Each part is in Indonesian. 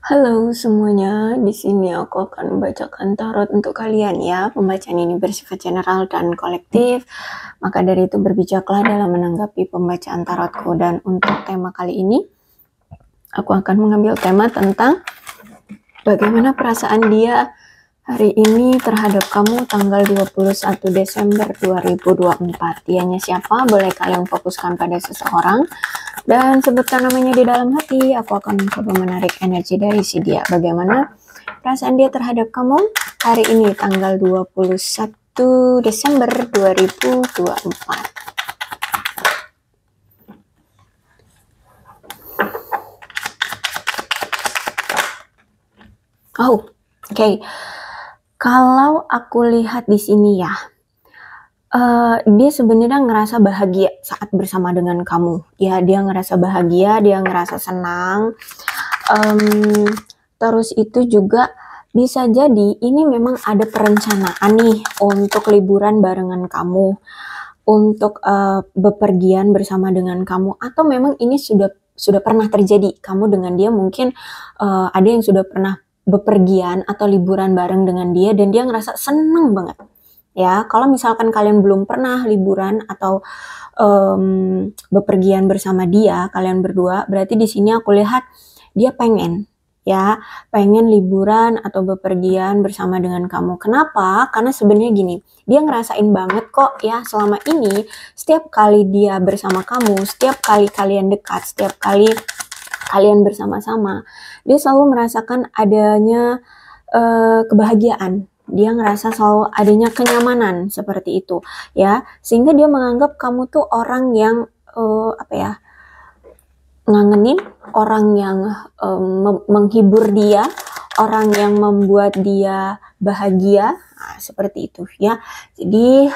Halo semuanya, di sini aku akan membacakan tarot untuk kalian ya. Pembacaan ini bersifat general dan kolektif, maka dari itu berbijaklah dalam menanggapi pembacaan tarotku. Dan untuk tema kali ini, aku akan mengambil tema tentang bagaimana perasaan dia hari ini terhadap kamu tanggal 21 Desember 2024. Dianya siapa? Boleh kalian fokuskan pada seseorang dan sebutkan namanya di dalam hati. Aku akan mencoba menarik energi dari si dia. Bagaimana perasaan dia terhadap kamu hari ini tanggal 21 Desember 2024. Oke. Kalau aku lihat di sini ya, dia sebenarnya ngerasa bahagia saat bersama dengan kamu. Ya, dia ngerasa bahagia, dia ngerasa senang. Terus itu juga bisa jadi ini memang ada perencanaan nih untuk liburan barengan kamu, untuk bepergian bersama dengan kamu, atau memang ini sudah pernah terjadi. Kamu dengan dia mungkin ada yang sudah pernah bepergian atau liburan bareng dengan dia dan dia ngerasa seneng banget. Ya, kalau misalkan kalian belum pernah liburan atau bepergian bersama dia, kalian berdua, berarti di sini aku lihat dia pengen liburan atau bepergian bersama dengan kamu. Kenapa? Karena sebenarnya gini, dia ngerasain banget kok ya selama ini setiap kali dia bersama kamu, setiap kali kalian dekat, setiap kali kalian bersama-sama, dia selalu merasakan adanya kebahagiaan. Dia ngerasa selalu adanya kenyamanan seperti itu ya, sehingga dia menganggap kamu tuh orang yang ngangenin, orang yang menghibur dia, orang yang membuat dia bahagia. Nah, seperti itu ya. Jadi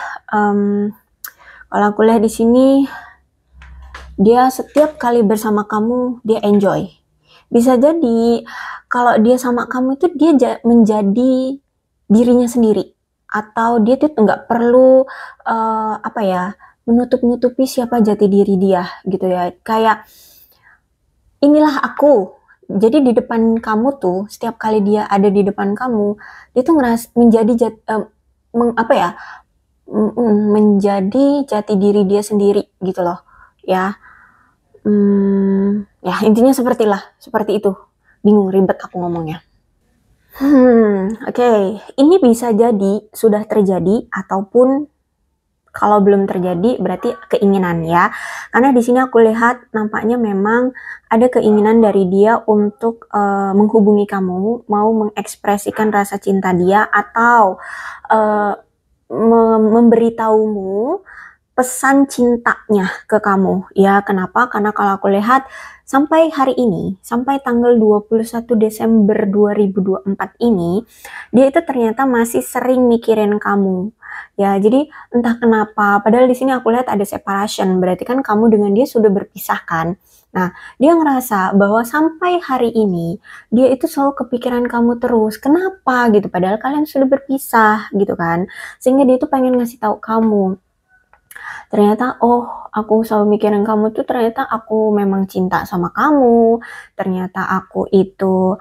kalau aku lihat di sini, dia setiap kali bersama kamu dia enjoy. Bisa jadi kalau dia sama kamu itu dia menjadi dirinya sendiri, atau dia tuh nggak perlu menutup-nutupi siapa jati diri dia gitu ya. Kayak inilah aku. Jadi di depan kamu tuh, setiap kali dia ada di depan kamu, dia tuh menjadi menjadi jati diri dia sendiri gitu loh ya. Ya intinya seperti itu. Bingung, ribet aku ngomongnya. Oke. Ini bisa jadi sudah terjadi ataupun kalau belum terjadi berarti keinginan ya. Karena di sini aku lihat nampaknya memang ada keinginan dari dia untuk menghubungi kamu, mau mengekspresikan rasa cinta dia atau memberitahumu pesan cintanya ke kamu ya. Kenapa? Karena kalau aku lihat sampai hari ini, sampai tanggal 21 Desember 2024 ini, dia itu ternyata masih sering mikirin kamu. Ya, jadi entah kenapa, padahal di sini aku lihat ada separation, berarti kan kamu dengan dia sudah berpisah kan. Nah, dia ngerasa bahwa sampai hari ini, dia itu selalu kepikiran kamu terus. Kenapa gitu? Padahal kalian sudah berpisah gitu kan. Sehingga dia itu pengen ngasih tahu kamu, ternyata aku selalu mikirin kamu tuh, ternyata aku memang cinta sama kamu, ternyata aku itu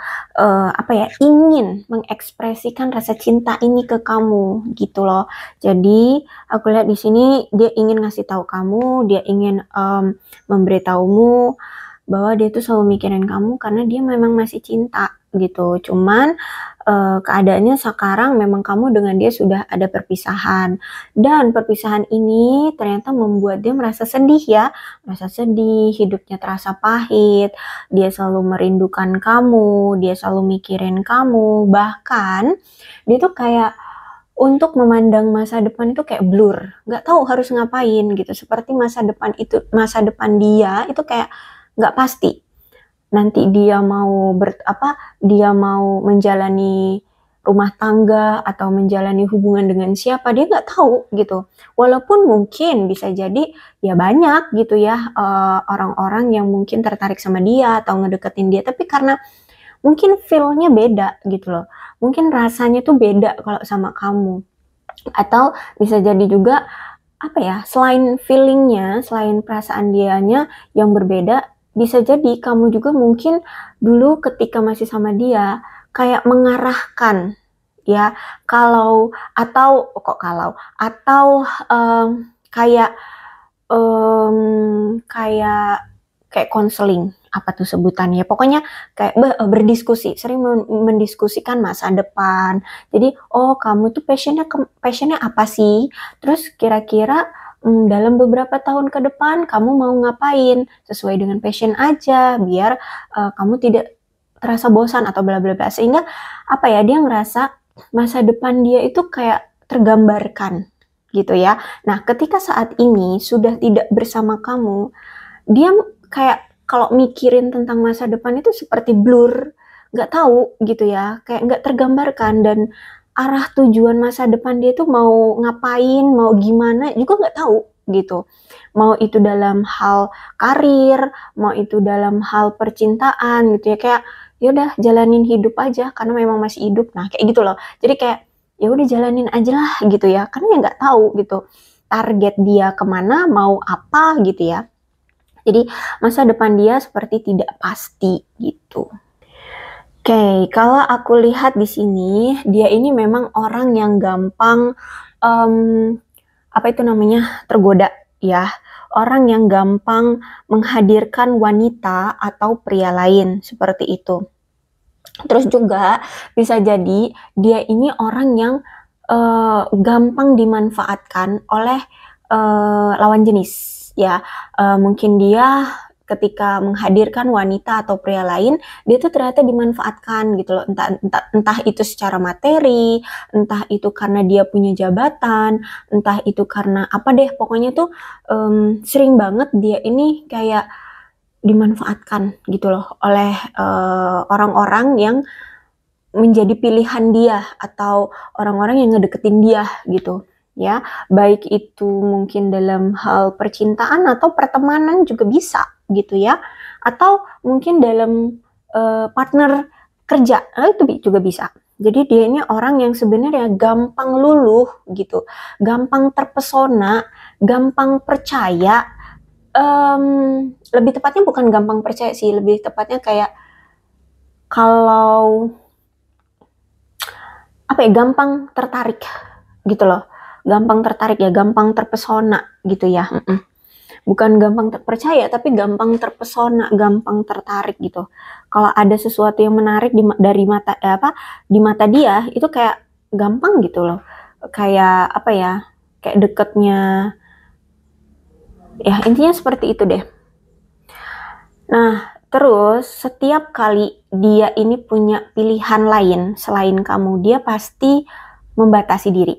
ingin mengekspresikan rasa cinta ini ke kamu gitu loh. Jadi aku lihat di sini dia ingin ngasih tahu kamu, dia ingin memberitahumu bahwa dia tuh selalu mikirin kamu karena dia memang masih cinta gitu. Cuman keadaannya sekarang memang kamu dengan dia sudah ada perpisahan, dan perpisahan ini ternyata membuat dia merasa sedih ya, merasa sedih, hidupnya terasa pahit, dia selalu merindukan kamu, dia selalu mikirin kamu, bahkan dia tuh kayak untuk memandang masa depan itu kayak blur, nggak tahu harus ngapain gitu, seperti masa depan dia itu kayak nggak pasti. Nanti dia mau dia mau menjalani rumah tangga atau menjalani hubungan dengan siapa, dia nggak tahu gitu. Walaupun mungkin bisa jadi ya banyak gitu ya orang-orang yang mungkin tertarik sama dia atau ngedeketin dia, tapi karena mungkin feel-nya beda gitu loh. Mungkin rasanya tuh beda kalau sama kamu. Atau bisa jadi juga selain feelingnya, selain perasaan dianya yang berbeda, bisa jadi kamu juga mungkin dulu ketika masih sama dia kayak mengarahkan ya, kayak kayak kayak konseling, apa tuh sebutannya, pokoknya kayak berdiskusi, sering mendiskusikan masa depan. Jadi, oh kamu tuh passionnya apa sih? Terus kira-kira dalam beberapa tahun ke depan kamu mau ngapain? Sesuai dengan passion aja, biar kamu tidak terasa bosan atau bla bla bla. Sehingga apa ya, dia ngerasa masa depan dia itu kayak tergambarkan gitu ya. Nah, ketika saat ini sudah tidak bersama kamu, dia kayak kalau mikirin tentang masa depan itu seperti blur, nggak tahu gitu ya, kayak nggak tergambarkan, dan arah tujuan masa depan dia tuh mau ngapain, mau gimana juga nggak tahu gitu. Mau itu dalam hal karir, mau itu dalam hal percintaan gitu ya, kayak ya udah jalanin hidup aja karena memang masih hidup. Nah, kayak gitu loh. Jadi kayak ya udah jalanin aja lah gitu ya, karena ya nggak tahu gitu target dia kemana, mau apa gitu ya. Jadi masa depan dia seperti tidak pasti gitu. Oke, kalau aku lihat di sini, dia ini memang orang yang gampang apa itu namanya, tergoda ya. Orang yang gampang menghadirkan wanita atau pria lain seperti itu. Terus juga bisa jadi dia ini orang yang gampang dimanfaatkan oleh lawan jenis ya. Mungkin dia ketika menghadirkan wanita atau pria lain, dia tuh ternyata dimanfaatkan gitu loh, entah itu secara materi, entah itu karena dia punya jabatan, entah itu karena apa deh, pokoknya tuh sering banget dia ini kayak dimanfaatkan gitu loh oleh orang-orang yang menjadi pilihan dia atau orang-orang yang ngedeketin dia gitu ya, baik itu mungkin dalam hal percintaan atau pertemanan juga bisa gitu ya, atau mungkin dalam partner kerja, itu juga bisa. Jadi dia ini orang yang sebenarnya gampang luluh gitu, gampang terpesona, gampang percaya. Lebih tepatnya bukan gampang percaya sih, lebih tepatnya kayak kalau apa ya, gampang tertarik gitu loh, gampang tertarik ya, gampang terpesona gitu ya. Bukan gampang terpercaya, tapi gampang terpesona, gampang tertarik gitu. Kalau ada sesuatu yang menarik di mata dia itu kayak gampang gitu loh, kayak apa ya, kayak deketnya ya, intinya seperti itu deh. Nah, terus setiap kali dia ini punya pilihan lain selain kamu, dia pasti membatasi diri.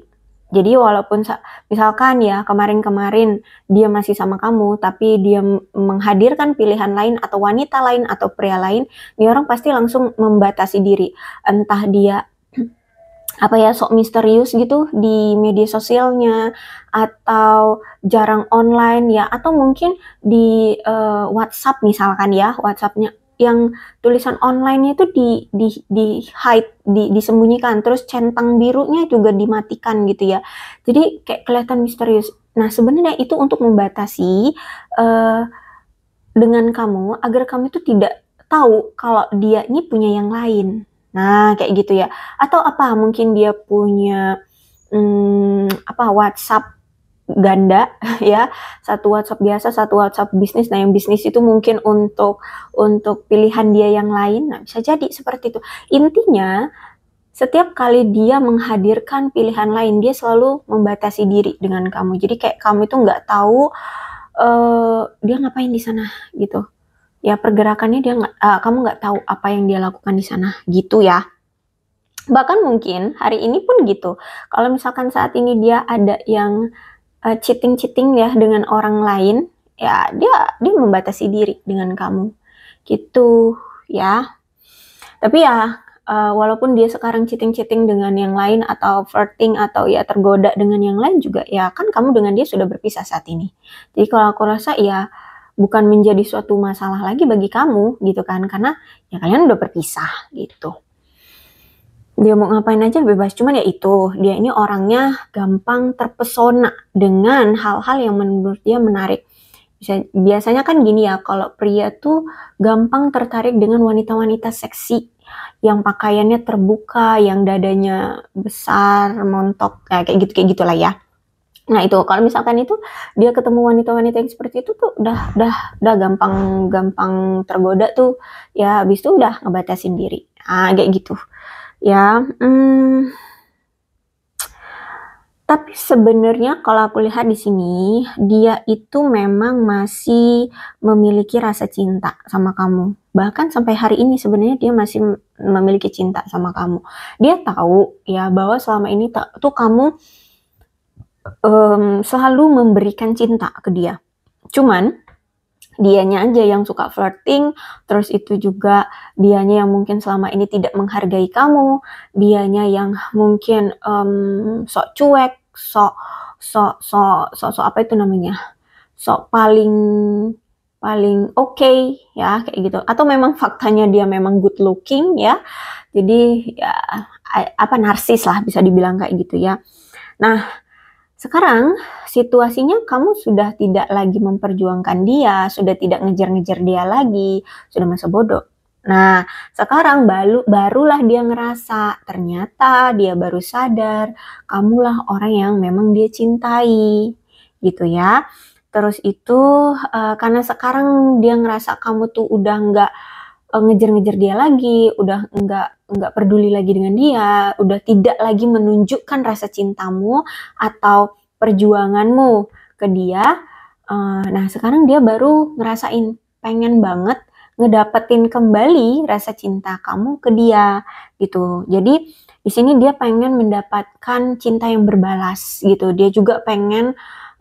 Jadi walaupun misalkan ya kemarin-kemarin dia masih sama kamu, tapi dia menghadirkan pilihan lain atau wanita lain atau pria lain, ini orang pasti langsung membatasi diri. Entah dia apa ya, sok misterius gitu di media sosialnya, atau jarang online ya, atau mungkin di WhatsApp misalkan ya, WhatsAppnya yang tulisan online-nya itu di hide, disembunyikan, terus centang birunya juga dimatikan gitu ya. Jadi kayak kelihatan misterius. Nah, sebenarnya itu untuk membatasi dengan kamu agar kamu itu tidak tahu kalau dia ini punya yang lain. Nah, kayak gitu ya. Atau apa, mungkin dia punya WhatsApp ganda ya, satu WhatsApp biasa, satu WhatsApp bisnis. Nah, yang bisnis itu mungkin untuk pilihan dia yang lain. Nah, bisa jadi seperti itu. Intinya setiap kali dia menghadirkan pilihan lain, dia selalu membatasi diri dengan kamu. Jadi kayak kamu itu nggak tahu dia ngapain di sana gitu. Ya, pergerakannya dia kamu nggak tahu apa yang dia lakukan di sana gitu ya. Bahkan mungkin hari ini pun gitu. Kalau misalkan saat ini dia ada yang cheating ya dengan orang lain, ya dia membatasi diri dengan kamu gitu ya. Tapi ya walaupun dia sekarang cheating dengan yang lain atau flirting atau ya tergoda dengan yang lain juga, ya kan kamu dengan dia sudah berpisah saat ini. Jadi kalau aku rasa ya bukan menjadi suatu masalah lagi bagi kamu gitu kan, karena ya kalian udah berpisah gitu. Dia mau ngapain aja bebas, cuman ya itu, dia ini orangnya gampang terpesona dengan hal-hal yang menurut dia menarik. Biasanya kan gini ya, kalau pria tuh gampang tertarik dengan wanita-wanita seksi yang pakaiannya terbuka, yang dadanya besar, montok, kayak gitu, kayak gitulah ya. Nah itu kalau misalkan itu dia ketemu wanita-wanita yang seperti itu tuh udah gampang tergoda tuh ya, habis itu udah ngebatasin diri. Nah kayak gitu ya. Tapi sebenarnya kalau aku lihat di sini, dia itu memang masih memiliki rasa cinta sama kamu. Bahkan sampai hari ini sebenarnya dia masih memiliki cinta sama kamu. Dia tahu ya bahwa selama ini tuh kamu selalu memberikan cinta ke dia. Cuman dianya aja yang suka flirting, terus itu juga dianya yang mungkin selama ini tidak menghargai kamu, dianya yang mungkin sok cuek, sok apa itu namanya, sok paling oke, ya kayak gitu. Atau memang faktanya dia memang good looking ya, jadi ya apa narsis lah bisa dibilang kayak gitu ya. Nah sekarang situasinya kamu sudah tidak lagi memperjuangkan dia, sudah tidak ngejar-ngejar dia lagi, sudah masa bodoh. Nah, sekarang barulah dia ngerasa, ternyata dia baru sadar, kamulah orang yang memang dia cintai, gitu ya. Terus itu karena sekarang dia ngerasa kamu tuh udah nggak ngejar-ngejar dia lagi, udah nggak peduli lagi dengan dia, udah tidak lagi menunjukkan rasa cintamu atau perjuanganmu ke dia. Nah, sekarang dia baru ngerasain pengen banget ngedapetin kembali rasa cinta kamu ke dia gitu. Jadi di sini dia pengen mendapatkan cinta yang berbalas gitu. Dia juga pengen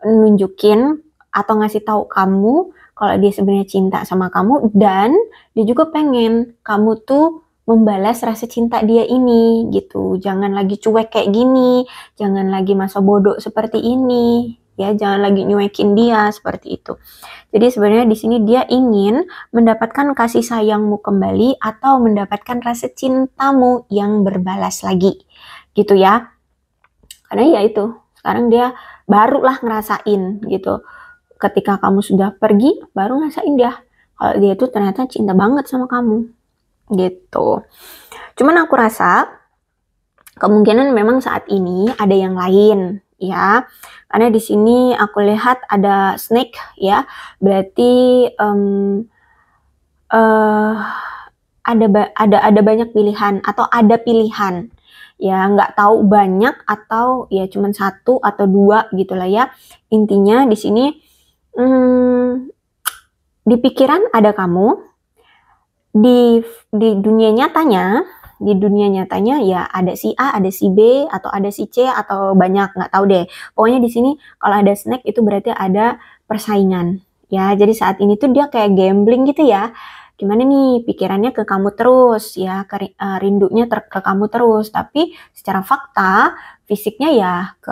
nunjukin atau ngasih tahu kamu kalau dia sebenarnya cinta sama kamu, dan dia juga pengen kamu tuh membalas rasa cinta dia ini gitu. Jangan lagi cuek kayak gini, jangan lagi masa bodoh seperti ini, ya jangan lagi nyuekin dia seperti itu. Jadi sebenarnya di sini dia ingin mendapatkan kasih sayangmu kembali atau mendapatkan rasa cintamu yang berbalas lagi, gitu ya. Karena ya itu, sekarang dia barulah ngerasain gitu. Ketika kamu sudah pergi, baru ngerasain dia kalau dia tuh ternyata cinta banget sama kamu gitu. Cuman aku rasa kemungkinan memang saat ini ada yang lain ya, karena di sini aku lihat ada snake ya, berarti ada banyak pilihan atau ada pilihan ya, nggak tahu banyak atau ya cuman satu atau dua gitulah ya. Intinya di sini di pikiran ada kamu, di dunia nyatanya ya ada si A, ada si B, atau ada si C, atau banyak, nggak tahu deh. Pokoknya di sini kalau ada snake itu berarti ada persaingan ya. Jadi saat ini tuh dia kayak gambling gitu ya. Gimana nih pikirannya ke kamu terus ya, rindunya ke kamu terus, tapi secara fakta fisiknya ya ke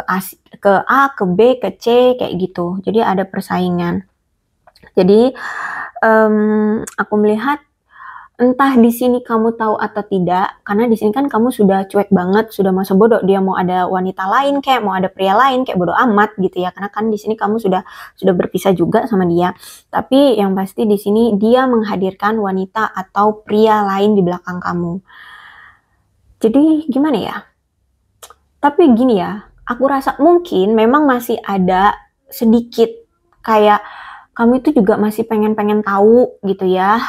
A, ke B, ke C kayak gitu. Jadi ada persaingan. Jadi aku melihat entah di sini kamu tahu atau tidak, karena di sini kan kamu sudah cuek banget, sudah masa bodoh. Dia mau ada wanita lain kayak mau ada pria lain kayak bodoh amat gitu ya. Karena kan di sini kamu sudah berpisah juga sama dia. Tapi yang pasti di sini dia menghadirkan wanita atau pria lain di belakang kamu. Jadi gimana ya? Tapi gini ya, aku rasa mungkin memang masih ada sedikit kayak kamu itu juga masih pengen tahu gitu ya,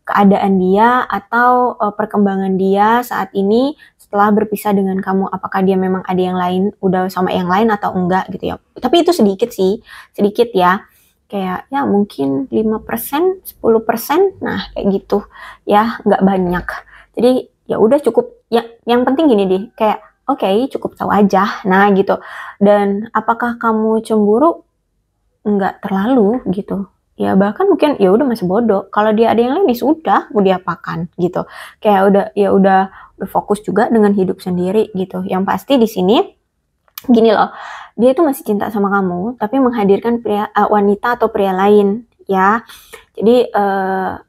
keadaan dia atau perkembangan dia saat ini setelah berpisah dengan kamu. Apakah dia memang ada yang lain, udah sama yang lain atau enggak gitu ya. Tapi itu sedikit sih, sedikit ya. Kayak ya mungkin 5%, 10%, nah kayak gitu ya, nggak banyak. Jadi ya udah cukup, ya yang penting gini deh, kayak oke, cukup tahu aja, nah gitu. Dan apakah kamu cemburu? Enggak terlalu gitu ya, bahkan mungkin ya udah masih bodoh. Kalau dia ada yang lain ya sudah, mau diapakan gitu. Kayak udah fokus juga dengan hidup sendiri gitu. Yang pasti di sini gini loh, dia itu masih cinta sama kamu tapi menghadirkan wanita atau pria lain ya. Jadi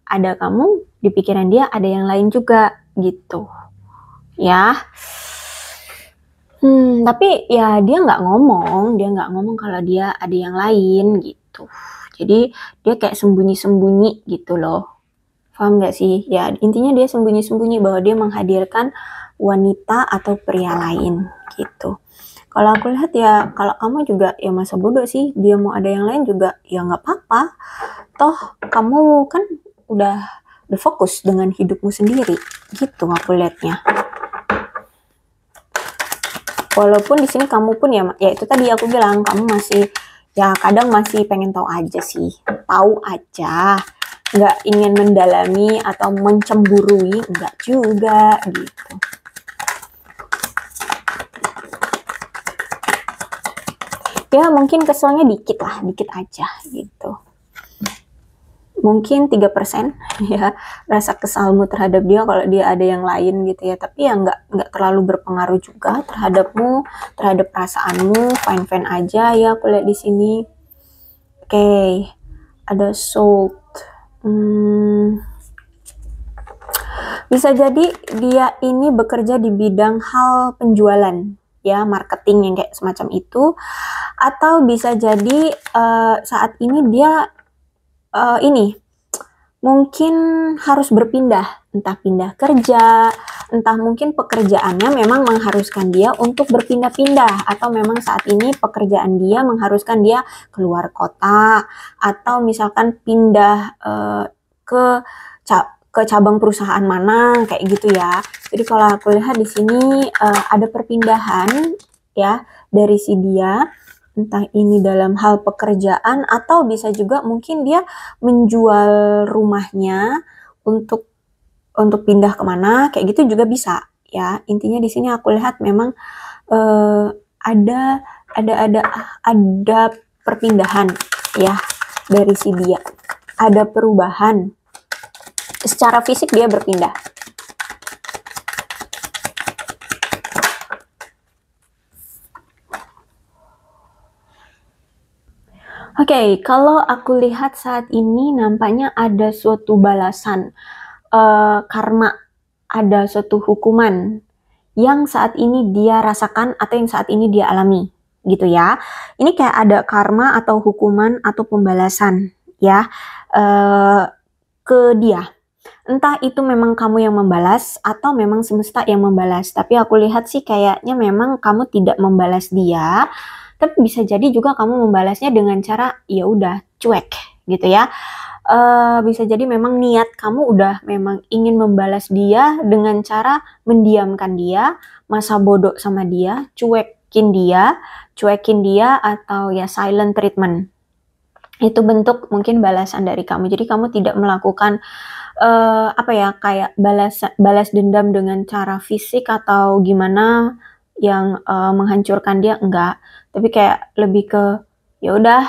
ada kamu di pikiran dia, ada yang lain juga gitu ya. Tapi ya dia nggak ngomong kalau dia ada yang lain gitu. Jadi dia kayak sembunyi-sembunyi gitu loh. Paham nggak sih? Ya intinya dia sembunyi-sembunyi bahwa dia menghadirkan wanita atau pria lain gitu. Kalau aku lihat ya, kalau kamu juga ya masa bodoh sih, dia mau ada yang lain juga ya nggak apa-apa. Toh kamu kan udah fokus dengan hidupmu sendiri, gitu aku lihatnya. Walaupun di sini kamu pun ya itu tadi aku bilang kamu masih ya kadang masih pengen tahu aja sih, tahu aja, nggak ingin mendalami atau mencemburui, nggak juga gitu. Ya mungkin keselnya dikit lah, dikit aja gitu. Mungkin 3% ya rasa kesalmu terhadap dia kalau dia ada yang lain gitu ya, tapi ya nggak terlalu berpengaruh juga terhadapmu, terhadap perasaanmu, fine aja ya aku lihat di sini. Oke, ada soul. Bisa jadi dia ini bekerja di bidang hal penjualan ya, marketing yang kayak semacam itu, atau bisa jadi saat ini dia ini mungkin harus berpindah, entah pindah kerja, entah mungkin pekerjaannya memang mengharuskan dia untuk berpindah-pindah, atau memang saat ini pekerjaan dia mengharuskan dia keluar kota, atau misalkan pindah ke cabang perusahaan mana kayak gitu ya. Jadi kalau aku lihat di sini ada perpindahan ya dari si dia, entah ini dalam hal pekerjaan atau bisa juga mungkin dia menjual rumahnya untuk pindah kemana kayak gitu juga bisa ya. Intinya di sini aku lihat memang ada perpindahan ya dari si dia, ada perubahan secara fisik dia berpindah. Oke, kalau aku lihat saat ini nampaknya ada suatu balasan karma, ada suatu hukuman yang saat ini dia rasakan atau yang saat ini dia alami, gitu ya. Ini kayak ada karma atau hukuman atau pembalasan ya ke dia. Entah itu memang kamu yang membalas atau memang semesta yang membalas. Tapi aku lihat sih kayaknya memang kamu tidak membalas dia. Tapi bisa jadi juga kamu membalasnya dengan cara ya udah cuek gitu ya. Bisa jadi memang niat kamu udah memang ingin membalas dia dengan cara mendiamkan dia, masa bodoh sama dia, cuekin dia atau ya silent treatment. Itu bentuk mungkin balasan dari kamu. Jadi kamu tidak melakukan kayak balas dendam dengan cara fisik atau gimana yang menghancurkan dia, enggak. Tapi kayak lebih ke ya udah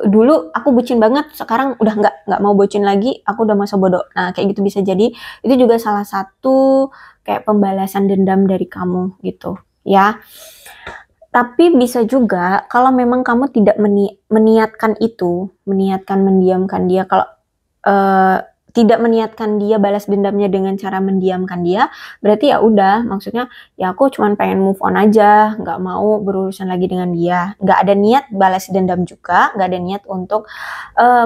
dulu aku bucin banget, sekarang udah nggak mau bucin lagi, aku udah masa bodoh. Nah kayak gitu bisa jadi. Itu juga salah satu kayak pembalasan dendam dari kamu gitu ya. Tapi bisa juga kalau memang kamu tidak meniatkan itu, meniatkan mendiamkan dia, kalau tidak meniatkan dia balas dendamnya dengan cara mendiamkan dia, berarti ya udah, maksudnya ya aku cuma pengen move on aja, nggak mau berurusan lagi dengan dia, nggak ada niat balas dendam juga, nggak ada niat untuk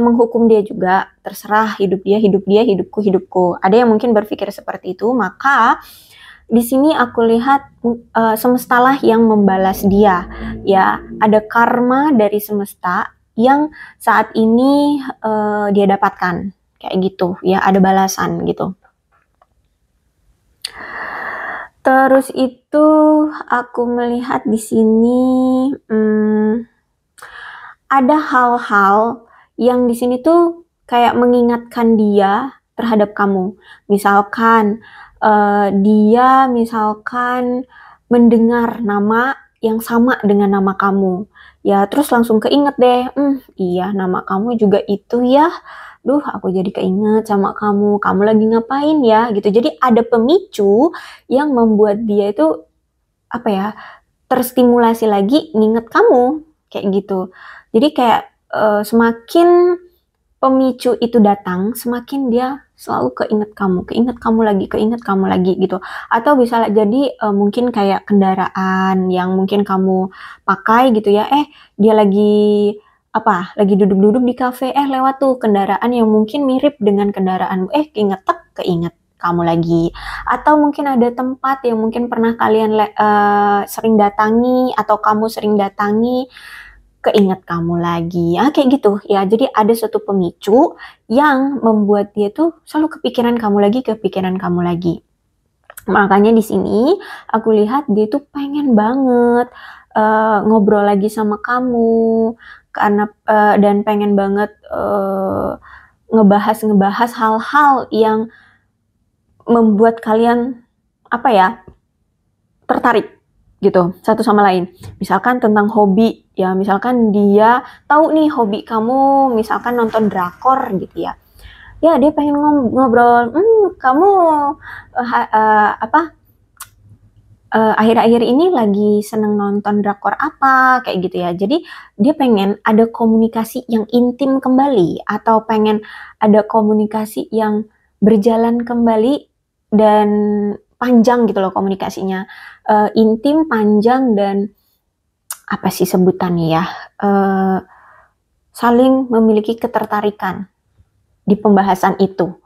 menghukum dia juga, terserah hidup dia, hidupku. Ada yang mungkin berpikir seperti itu, maka di sini aku lihat semestalah yang membalas dia, ya ada karma dari semesta yang saat ini dia dapatkan. Kayak gitu ya, ada balasan gitu. Terus itu aku melihat di sini ada hal-hal yang di sini tuh kayak mengingatkan dia terhadap kamu. Misalkan dia misalkan mendengar nama yang sama dengan nama kamu. Ya terus langsung keinget deh, iya nama kamu juga itu ya. Duh, aku jadi keinget sama kamu lagi ngapain ya, gitu. Jadi ada pemicu yang membuat dia itu, terstimulasi lagi nginget kamu, kayak gitu. Jadi kayak semakin pemicu itu datang, semakin dia selalu keinget kamu lagi, gitu. Atau bisa jadi mungkin kayak kendaraan yang mungkin kamu pakai gitu ya, dia lagi lagi duduk-duduk di kafe, lewat tuh kendaraan yang mungkin mirip dengan kendaraanmu, keinget kamu lagi. Atau mungkin ada tempat yang mungkin pernah kalian sering datangi atau kamu sering datangi, keinget kamu lagi. Kayak gitu ya. Jadi ada suatu pemicu yang membuat dia tuh selalu kepikiran kamu lagi. Makanya di sini aku lihat dia tuh pengen banget ngobrol lagi sama kamu karena dan pengen banget ngebahas hal-hal yang membuat kalian tertarik gitu satu sama lain. Misalkan tentang hobi ya, misalkan dia tahu nih hobi kamu misalkan nonton drakor gitu ya. Ya, dia pengen ngobrol, kamu akhir-akhir ini lagi seneng nonton drakor apa, kayak gitu ya. Jadi dia pengen ada komunikasi yang intim kembali, atau pengen ada komunikasi yang berjalan kembali dan panjang gitu loh komunikasinya. Intim, panjang, dan apa sih sebutannya ya, saling memiliki ketertarikan di pembahasan itu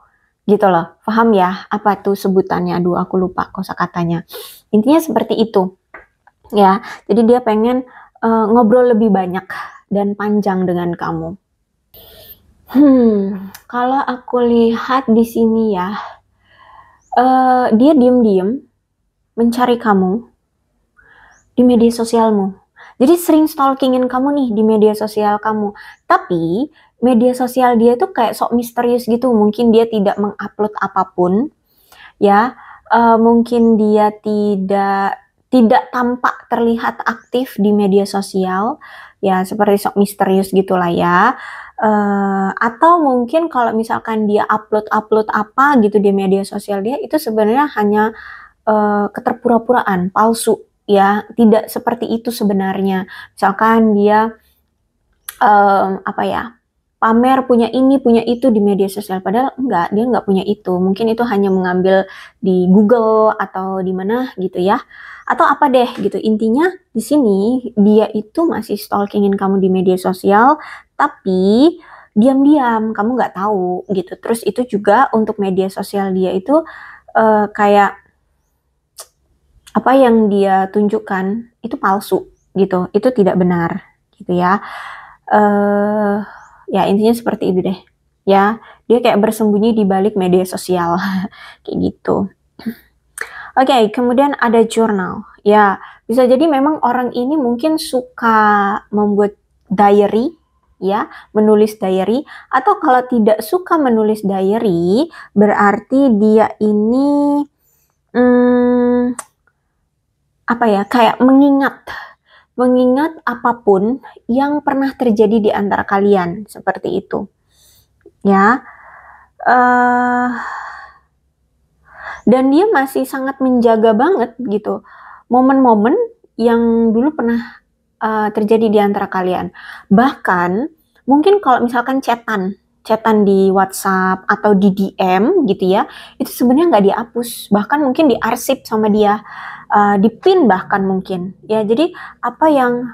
gitu loh. Paham ya apa tuh sebutannya? Aduh, aku lupa kosakatanya. Intinya seperti itu ya. Jadi dia pengen ngobrol lebih banyak dan panjang dengan kamu. Kalau aku lihat di sini ya, dia diem-diem mencari kamu di media sosialmu. Jadi sering stalkingin kamu nih di media sosial kamu. Tapi media sosial dia tuh kayak sok misterius gitu. Mungkin dia tidak mengupload apapun, ya. Mungkin dia tidak tampak terlihat aktif di media sosial, ya, seperti sok misterius gitulah ya. Atau mungkin kalau misalkan dia upload apa gitu di media sosial dia, itu sebenarnya hanya keterpura-puraan, palsu. Ya, tidak seperti itu sebenarnya. Misalkan dia pamer punya ini, punya itu di media sosial, padahal dia nggak punya itu. Mungkin itu hanya mengambil di Google atau di mana gitu ya. Atau apa deh gitu. Intinya di sini dia itu masih stalkingin kamu di media sosial, tapi diam-diam kamu nggak tahu gitu. Terus itu juga untuk media sosial dia itu kayak apa yang dia tunjukkan itu palsu gitu, itu tidak benar gitu ya. Ya intinya seperti itu deh ya, dia kayak bersembunyi di balik media sosial kayak gitu. Oke, kemudian ada jurnal ya, bisa jadi memang orang ini mungkin suka membuat diary ya, menulis diary, atau kalau tidak suka menulis diary berarti dia ini kayak mengingat apapun yang pernah terjadi di antara kalian, seperti itu ya. Dan dia masih sangat menjaga banget gitu momen-momen yang dulu pernah terjadi di antara kalian. Bahkan mungkin kalau misalkan chatan di WhatsApp atau di DM gitu ya, itu sebenarnya nggak dihapus, bahkan mungkin diarsip sama dia, dipin bahkan mungkin ya. Jadi apa yang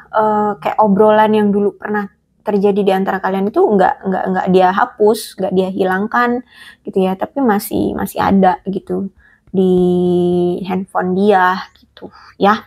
kayak obrolan yang dulu pernah terjadi di antara kalian itu nggak dia hapus, nggak dia hilangkan gitu ya, tapi masih ada gitu di handphone dia gitu ya.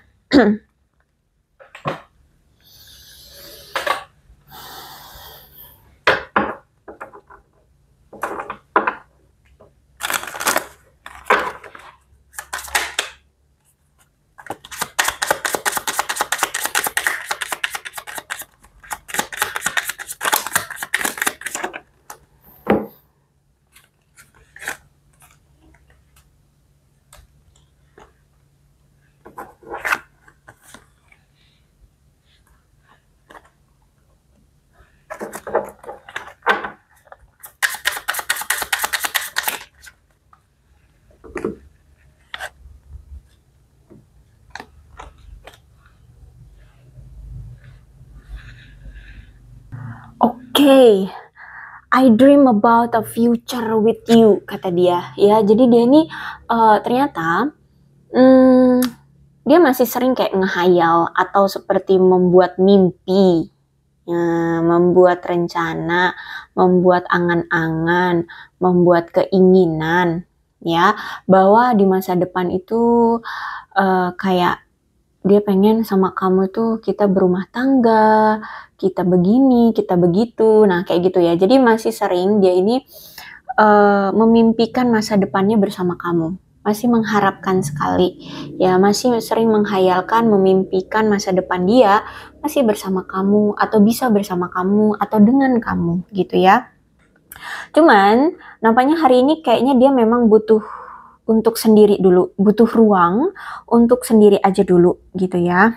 Okay, I dream about a future with you, kata dia ya. Jadi dia ini ternyata dia masih sering kayak ngehayal atau seperti membuat mimpi membuat rencana, membuat angan-angan, membuat keinginan, ya, bahwa di masa depan itu kayak dia pengen sama kamu tuh kita berumah tangga, kita begini, kita begitu, nah kayak gitu ya. Jadi masih sering dia ini memimpikan masa depannya bersama kamu. Masih mengharapkan sekali, ya masih sering menghayalkan, memimpikan masa depan dia masih bersama kamu atau bisa bersama kamu atau dengan kamu gitu ya. Cuman nampaknya hari ini kayaknya dia memang butuh untuk sendiri dulu, butuh ruang untuk sendiri aja dulu gitu ya.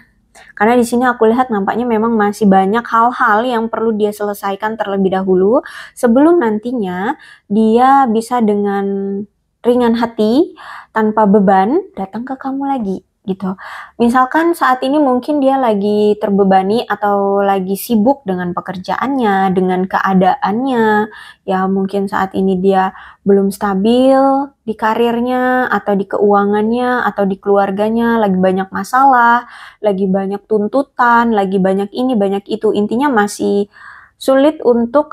Karena di sini aku lihat nampaknya memang masih banyak hal-hal yang perlu dia selesaikan terlebih dahulu sebelum nantinya dia bisa dengan ringan hati tanpa beban datang ke kamu lagi gitu. Misalkan saat ini mungkin dia lagi terbebani atau lagi sibuk dengan pekerjaannya, dengan keadaannya. Ya mungkin saat ini dia belum stabil di karirnya atau di keuangannya atau di keluarganya, lagi banyak masalah, lagi banyak tuntutan, lagi banyak ini, banyak itu. Intinya masih sulit untuk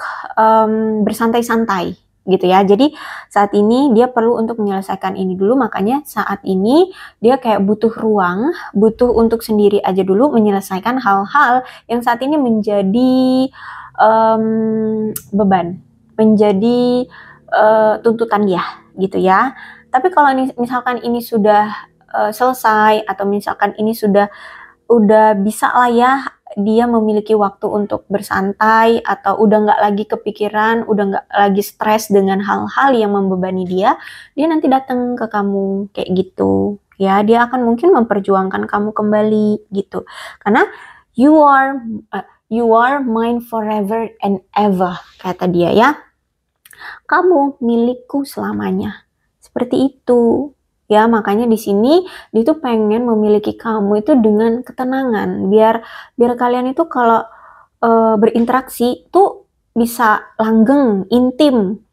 bersantai-santai gitu ya. Jadi saat ini dia perlu untuk menyelesaikan ini dulu, makanya saat ini dia kayak butuh ruang, butuh untuk sendiri aja dulu menyelesaikan hal-hal yang saat ini menjadi beban, menjadi tuntutan dia gitu ya. Tapi kalau misalkan ini sudah selesai atau misalkan ini udah bisa lah ya dia memiliki waktu untuk bersantai atau udah nggak lagi kepikiran, udah nggak lagi stres dengan hal-hal yang membebani dia nanti datang ke kamu kayak gitu. Ya, dia akan mungkin memperjuangkan kamu kembali gitu. Karena you are mine forever and ever, kata dia ya. Kamu milikku selamanya. Seperti itu. Ya, makanya di sini dia tuh pengen memiliki kamu itu dengan ketenangan. Biar kalian itu kalau berinteraksi tuh bisa langgeng, intim,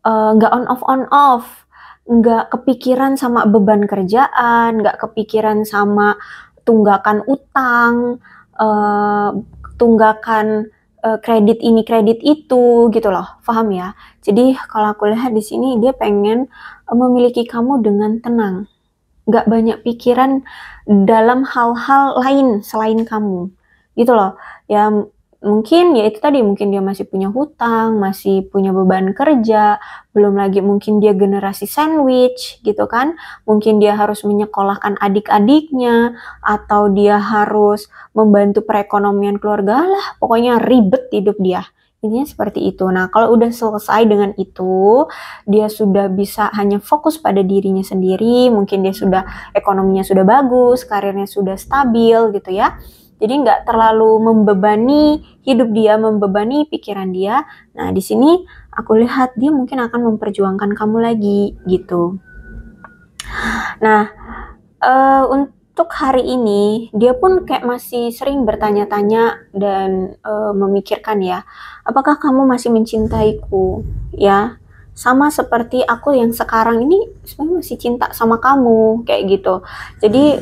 nggak on off, nggak kepikiran sama beban kerjaan, nggak kepikiran sama tunggakan utang, tunggakan kredit ini kredit itu gitu loh, paham ya? Jadi kalau aku lihat di sini dia pengen memiliki kamu dengan tenang, nggak banyak pikiran dalam hal-hal lain selain kamu, gitu loh. Ya mungkin ya itu tadi, mungkin dia masih punya hutang, masih punya beban kerja, belum lagi mungkin dia generasi sandwich gitu kan, mungkin dia harus menyekolahkan adik-adiknya, atau dia harus membantu perekonomian keluarga lah, pokoknya ribet hidup dia. Intinya seperti itu. Nah, kalau udah selesai dengan itu, dia sudah bisa hanya fokus pada dirinya sendiri, mungkin dia sudah ekonominya sudah bagus, karirnya sudah stabil gitu ya. Jadi nggak terlalu membebani hidup dia, membebani pikiran dia. Nah, di sini aku lihat dia mungkin akan memperjuangkan kamu lagi gitu. Nah, untuk hari ini dia pun kayak masih sering bertanya-tanya dan memikirkan ya, apakah kamu masih mencintaiku ya? Sama seperti aku yang sekarang ini sebenarnya masih cinta sama kamu kayak gitu. Jadi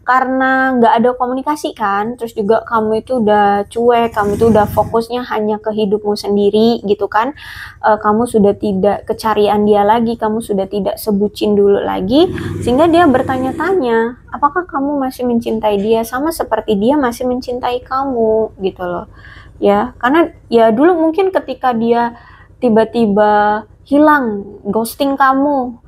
karena nggak ada komunikasi kan, terus juga kamu itu udah cuek, kamu itu udah fokusnya hanya ke hidupmu sendiri gitu kan, kamu sudah tidak kecarian dia lagi, kamu sudah tidak sebucin dulu lagi, sehingga dia bertanya-tanya, apakah kamu masih mencintai dia sama seperti dia masih mencintai kamu gitu loh ya. Karena ya dulu mungkin ketika dia tiba-tiba hilang, ghosting kamu,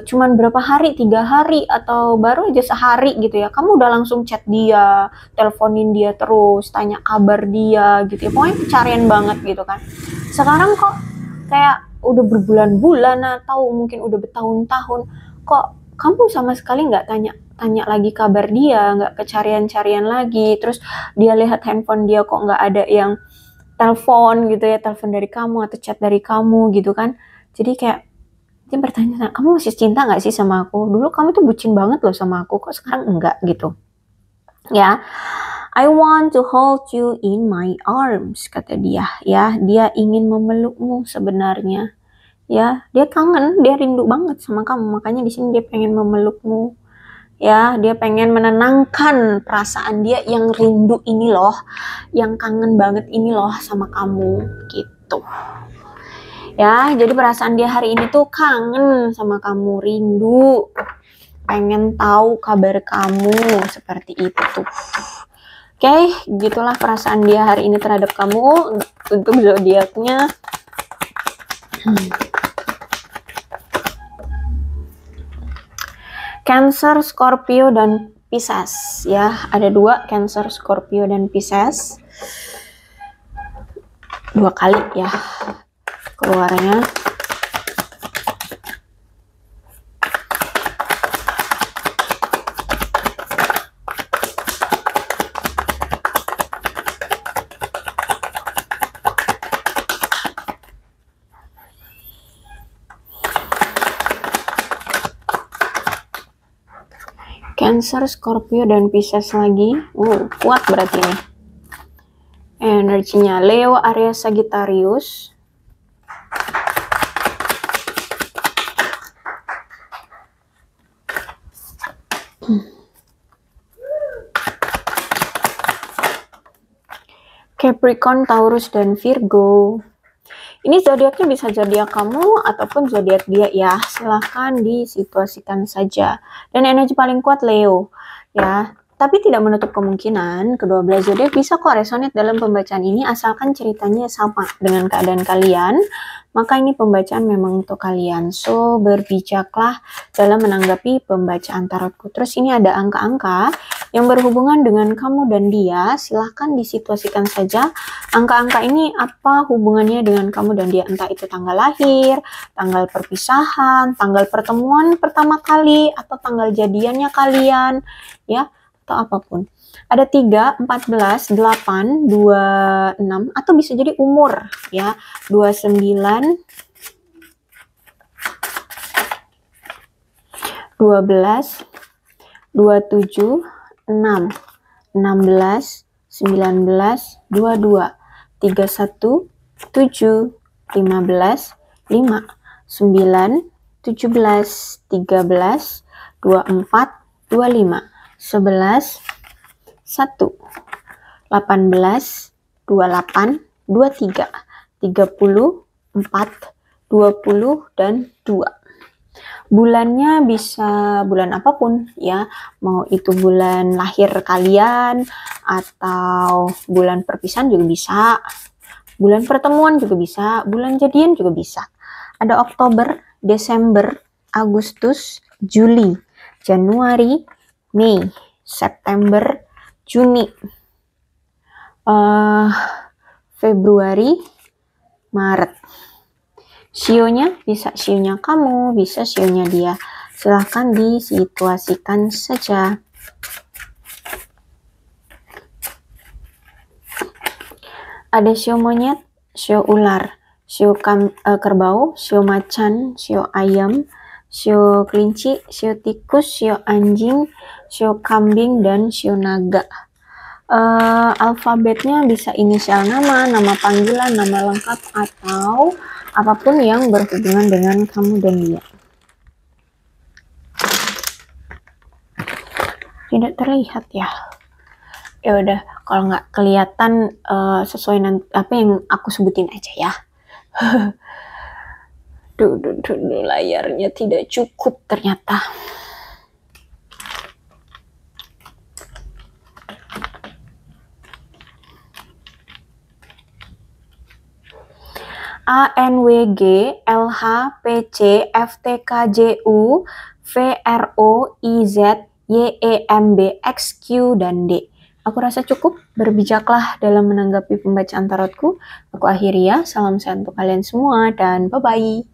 cuman berapa hari, 3 hari atau baru aja sehari gitu ya, kamu udah langsung chat dia, teleponin dia terus, tanya kabar dia gitu ya, pokoknya pencarian banget gitu kan. Sekarang kok kayak udah berbulan-bulan atau mungkin udah bertahun-tahun, kok kamu sama sekali nggak tanya lagi kabar dia, nggak kecarian-carian lagi, terus dia lihat handphone dia kok nggak ada yang telepon gitu ya, telepon dari kamu atau chat dari kamu gitu kan. Jadi kayak dia bertanya, kamu masih cinta nggak sih sama aku? Dulu kamu tuh bucin banget loh sama aku, kok sekarang enggak gitu. Ya, I want to hold you in my arms, kata dia. Ya, dia ingin memelukmu sebenarnya. Ya, dia kangen, dia rindu banget sama kamu. Makanya di sini dia pengen memelukmu. ya, dia pengen menenangkan perasaan dia yang rindu ini loh, yang kangen banget ini loh sama kamu gitu. Ya, jadi perasaan dia hari ini tuh kangen sama kamu, rindu, pengen tahu kabar kamu seperti itu. Oke, gitulah perasaan dia hari ini terhadap kamu untuk zodiaknya. Cancer, Scorpio, dan Pisces ya. Ada 2, Cancer, Scorpio, dan Pisces. 2 kali ya keluarnya. Cancer, Scorpio, dan Pisces lagi. Kuat berarti nih. Energinya Leo, Aries, Sagittarius. Capricorn, Taurus, dan Virgo. Ini zodiaknya bisa zodiak kamu ataupun zodiak dia ya. Silahkan disituasikan saja. Dan energi paling kuat Leo ya. Tapi tidak menutup kemungkinan kedua belah zodiak bisa kok resonate dalam pembacaan ini asalkan ceritanya sama dengan keadaan kalian. Maka ini pembacaan memang untuk kalian. So, berbijaklah dalam menanggapi pembacaan tarotku. Terus ini ada angka-angka yang berhubungan dengan kamu dan dia. Silahkan disituasikan saja. Angka-angka ini apa hubungannya dengan kamu dan dia. Entah itu tanggal lahir, tanggal perpisahan, tanggal pertemuan pertama kali, atau tanggal jadiannya kalian. Ya, atau apapun. Ada 3, 14, 8, 26, atau bisa jadi umur ya. 29, 12, 27, 6, 16, 19, 22, 31, 7, 15, 5, 9, 17, 13, 24, 25, 11, 1, 18, 28, 23, 30, 4, 20, dan 2. Bulannya bisa bulan apapun ya, mau itu bulan lahir kalian atau bulan perpisahan juga bisa, bulan pertemuan juga bisa, bulan jadian juga bisa. Ada Oktober, Desember, Agustus, Juli, Januari, Mei, September, Juni, Februari, Maret. Sionya bisa sionya kamu, bisa sionya dia. Silahkan disituasikan saja. Ada sio monyet, sio ular, sio kerbau, sio macan, sio ayam, sio kelinci, sio tikus, sio anjing, sio kambing, dan sio naga. Alfabetnya bisa inisial nama, nama panggilan, nama lengkap, atau apapun yang berhubungan dengan kamu dan dia. Tidak terlihat ya. Ya udah, kalau nggak kelihatan sesuai nanti apa yang aku sebutin aja ya. Duh, layarnya tidak cukup ternyata. A, N, W, G, L, H, P, C, F, T, K, J, U, V, R, O, I, Z, Y, E, M, B, X, Q, dan D. Aku rasa cukup, berbijaklah dalam menanggapi pembacaan tarotku. Aku akhiri ya, salam sehat untuk kalian semua, dan bye-bye.